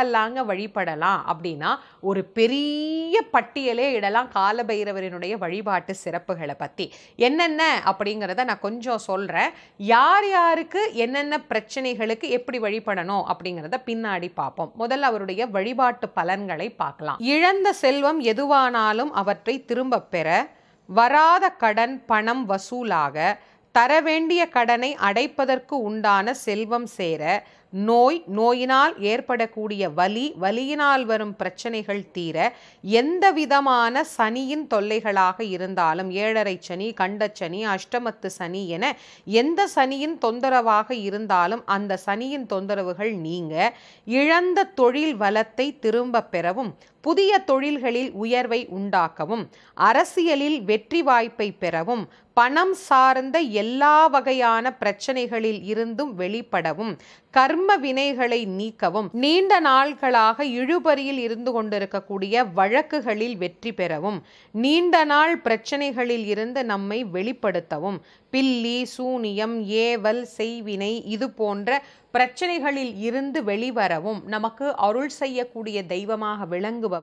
யாரெல்லாங்க வழிபடலாம் அப்படின்னா ஒரு பெரிய பட்டியலே இடலாம் காலபைரவரினுடைய வழிபாட்டு சிறப்புகளை பற்றி. என்னென்ன அப்படிங்கிறத நான் கொஞ்சம் சொல்கிறேன். யார் யாருக்கு என்னென்ன பிரச்சனைகளுக்கு எப்படி வழிபடணும் அப்படிங்கிறத பின்னாடி பார்ப்போம். முதல்ல அவருடைய வழிபாட்டு பலன்களை பார்க்கலாம். இழந்த செல்வம் எதுவானாலும் அவற்றை திரும்ப பெற, வராத கடன் பணம் வசூலாக, தர வேண்டிய கடனை அடைப்பதற்கு உண்டான செல்வம் சேர, நோயினால் ஏற்படக்கூடிய வலியினால் வரும் பிரச்சனைகள் தீர, எந்த விதமான சனியின் தொல்லைகளாக இருந்தாலும், ஏழரை சனி, கண்டச்சனி, அஷ்டமத்து சனி என எந்த சனியின் தொந்தரவாக இருந்தாலும் அந்த சனியின் தொந்தரவுகள் நீங்க, இழந்த தொழில் வளத்தை திரும்ப பெறவும், புதிய தொழில்களில் உயர்வை உண்டாக்கவும், அரசியலில் வெற்றி வாய்ப்பை பெறவும், பணம் சார்ந்த எல்லா வகையான பிரச்சனைகளில் இருந்தும் வெளிப்படவும், கர்ம வினைகளை நீக்கவும், நீண்ட நாட்களாக இழுபறியில் இருந்து கொண்டிருக்கக்கூடிய வழக்குகளில் வெற்றி பெறவும், நீண்ட நாள் பிரச்சனைகளில் இருந்து நம்மை வெளிப்படுத்தவும், பில்லி சூனியம் ஏவல் செய்வினை இது போன்ற பிரச்சனைகளில் இருந்து வெளிவரவும் நமக்கு அருள் செய்யக்கூடிய தெய்வமாக விளங்குபவர்